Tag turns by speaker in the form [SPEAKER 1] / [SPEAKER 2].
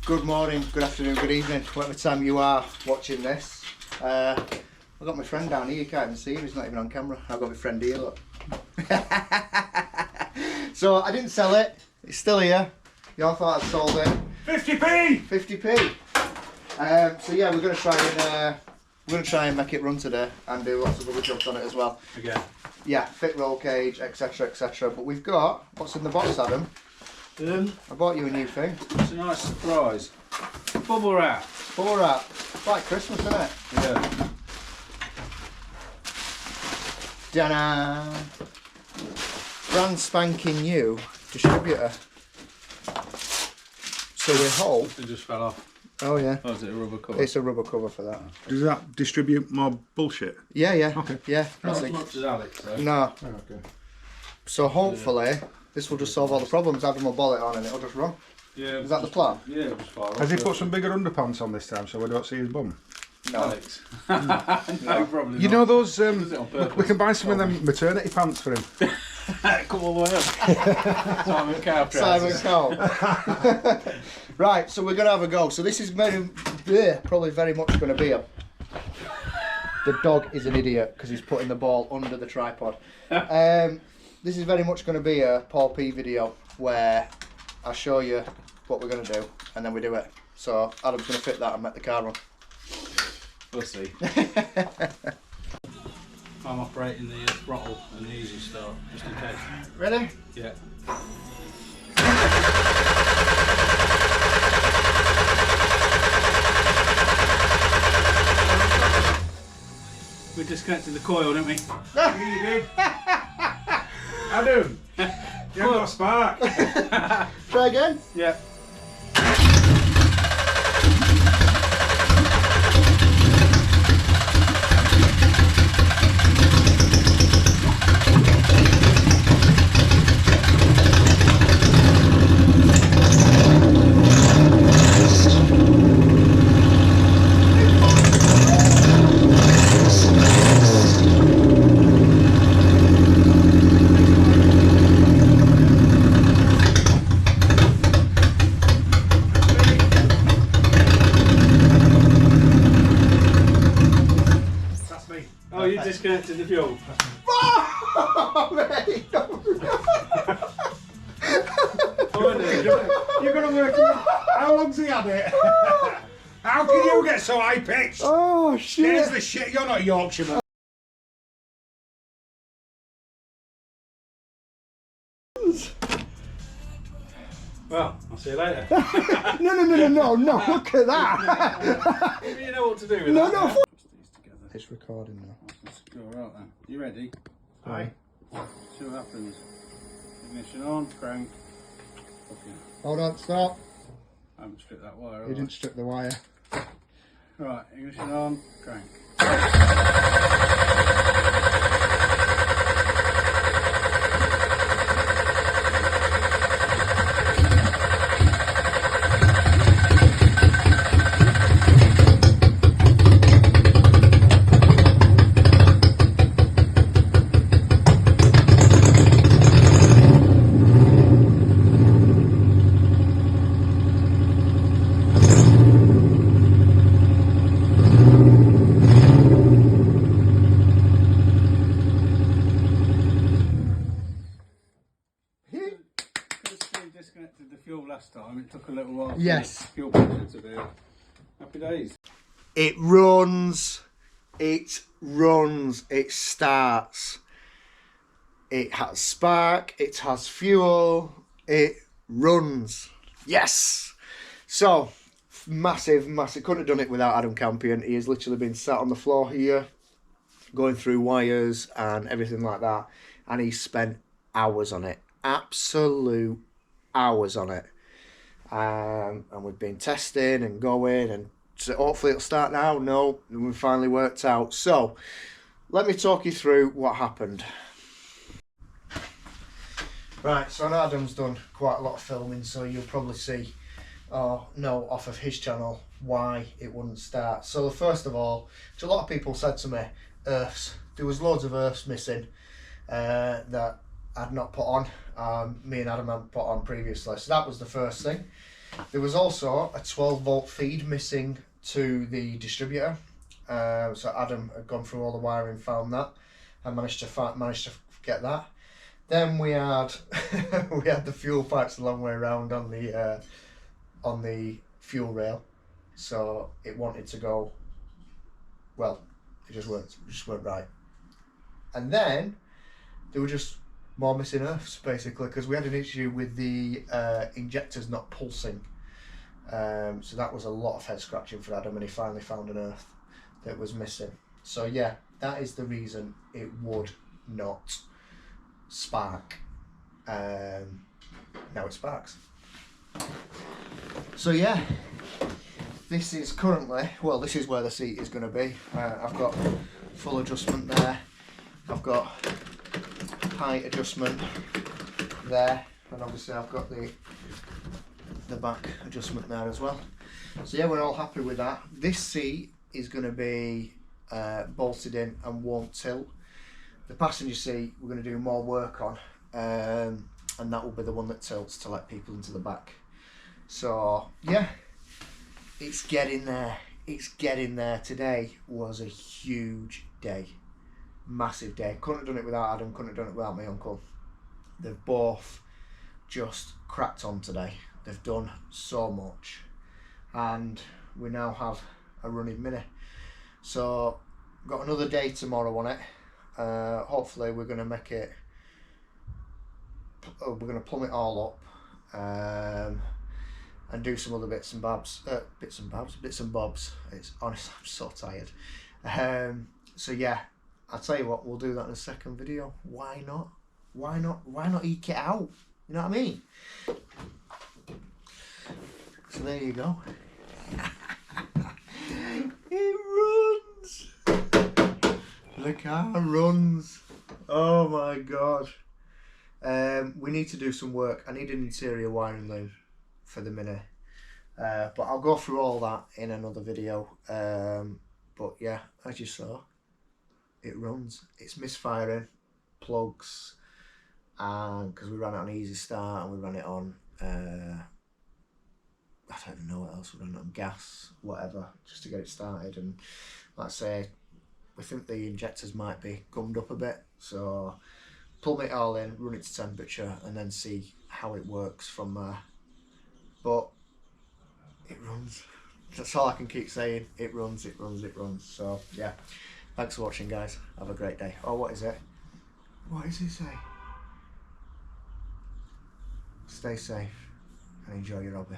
[SPEAKER 1] Good morning, good afternoon, good evening, whatever time you are watching this. I've got my friend down here, you can't even see him, he's not even on camera. I've got my friend here, look. So I didn't sell it, it's still here. You all thought I'd sold it.
[SPEAKER 2] 50p!
[SPEAKER 1] 50p. So yeah, we're going to try and make it run today and do lots of other jobs on it as well.
[SPEAKER 2] Again.
[SPEAKER 1] Yeah, fit roll cage, etc, etc. But we've got, what's in the box, Adam? I bought you a new thing.
[SPEAKER 2] It's a nice surprise. Bubble wrap.
[SPEAKER 1] Bubble wrap. It's like Christmas, isn't it?
[SPEAKER 2] Yeah.
[SPEAKER 1] Ta-da! Brand spanking new distributor. So we hope.
[SPEAKER 2] It just fell off.
[SPEAKER 1] Oh yeah.
[SPEAKER 2] Oh, is it a rubber cover?
[SPEAKER 1] It's a rubber cover for that.
[SPEAKER 3] Does that distribute more bullshit?
[SPEAKER 1] Yeah, yeah.
[SPEAKER 3] Okay.
[SPEAKER 1] Yeah.
[SPEAKER 2] Not as
[SPEAKER 1] nothing.
[SPEAKER 2] much as Alex, though.
[SPEAKER 1] No.
[SPEAKER 3] Oh, okay.
[SPEAKER 1] So hopefully this will just solve all the problems. Adam will boll it on and it'll just run.
[SPEAKER 2] Yeah.
[SPEAKER 1] Is that the plan?
[SPEAKER 2] Yeah, it was far off.
[SPEAKER 3] Has he put some bigger underpants on this time so we don't see his bum?
[SPEAKER 1] No.
[SPEAKER 2] Alex. No, probably
[SPEAKER 3] You
[SPEAKER 2] not.
[SPEAKER 3] know those,
[SPEAKER 2] Does it on purpose?
[SPEAKER 3] we can buy some of them maternity pants for him.
[SPEAKER 2] Come all the way up. Simon Cow trousers.
[SPEAKER 1] Simon Cole. Right, so we're going to have a go. So this is probably very much going to be a... The dog is an idiot because he's putting the ball under the tripod. This is very much going to be a Paul P video where I show you what we're going to do and then we do it. So Adam's going to fit that and make the car run.
[SPEAKER 2] We'll see. I'm operating the throttle and the easy start, just in case.
[SPEAKER 1] Ready?
[SPEAKER 2] Yeah. We disconnected the coil, didn't we?
[SPEAKER 3] You did. Adam, you haven't got a spark.
[SPEAKER 1] Try again?
[SPEAKER 2] Yeah. Oh, you disconnected the fuel.
[SPEAKER 1] Oh, mate!
[SPEAKER 3] You're going to work it. How long's he had it? How can you get so high pitched?
[SPEAKER 1] Oh,
[SPEAKER 3] There's
[SPEAKER 1] shit!
[SPEAKER 3] the shit. You're not Yorkshireman.
[SPEAKER 2] Well, I'll see you later.
[SPEAKER 1] No, look at that!
[SPEAKER 2] Maybe you know what to do with
[SPEAKER 1] No,
[SPEAKER 2] that.
[SPEAKER 1] no,
[SPEAKER 2] Put these together.
[SPEAKER 1] It's recording now.
[SPEAKER 2] Let's go right then. You ready?
[SPEAKER 3] Aye.
[SPEAKER 2] See what happens. Ignition on, crank. Okay.
[SPEAKER 1] Hold on, stop.
[SPEAKER 2] I haven't stripped that wire.
[SPEAKER 1] You
[SPEAKER 2] have I?
[SPEAKER 1] didn't strip the wire.
[SPEAKER 2] Right, ignition on, crank. Disconnected the fuel last time. It took a little while.
[SPEAKER 1] Yes.
[SPEAKER 2] For the fuel pressure to do. Happy days.
[SPEAKER 1] It runs, it starts. It has spark, it has fuel, it runs. Yes! So, massive. Couldn't have done it without Adam Campion. He has literally been sat on the floor here, going through wires and everything like that. And he spent hours on it. Absolute hours on it. And we've been testing and going, and so hopefully it'll start now. No, we finally worked out. So let me talk you through what happened. Right, so I know Adam's done quite a lot of filming, so you'll probably see or know off of his channel why it wouldn't start. So first of all, which a lot of people said to me, earths. There was loads of earths missing that I'd not put on. Me and Adam hadn't put on previously. So that was the first thing. There was also a 12-volt feed missing to the distributor. So Adam had gone through all the wiring, found that, and managed to get that. Then we had we had the fuel pipes the long way around on the fuel rail, so it wanted to go. Well, it just weren't right. And then there were just more missing earths, basically, because we had an issue with the injectors not pulsing. So that was a lot of head scratching for Adam, and he finally found an earth that was missing. So yeah, that is the reason it would not spark. Now it sparks. So yeah, this is currently, well, this is where the seat is going to be. I've got full adjustment there. I've got height adjustment there, and obviously I've got the back adjustment there as well. So yeah, we're all happy with that. This seat is going to be bolted in and won't tilt. The passenger seat we're going to do more work on, and that will be the one that tilts to let people into the back. So yeah, it's getting there. It's getting there. Today was a huge day, massive day. Couldn't have done it without Adam, couldn't have done it without my uncle. They've both just cracked on today. They've done so much, and we now have a running Mini. So got another day tomorrow on it. Hopefully we're going to make it, we're going to plumb it all up, and do some other bits and bobs. It's honestly, I'm so tired. So yeah, I'll tell you what, we'll do that in a second video. Why not? Why not eke it out? You know what I mean? So there you go. It runs. The car runs. Oh my god. We need to do some work. I need an interior wiring loom for the Mini. But I'll go through all that in another video. But yeah, as you saw, it runs. It's misfiring plugs, and because we ran it on easy start and we ran it on I don't even know what else, we ran it on gas, whatever, just to get it started. And like I say, we think the injectors might be gummed up a bit, so plumb it all in, run it to temperature, and then see how it works from there. But it runs. That's all I can keep saying. It runs, it runs, it runs. So yeah, thanks for watching, guys. Have a great day. Oh, what is it? What does it say? Stay safe and enjoy your hobby.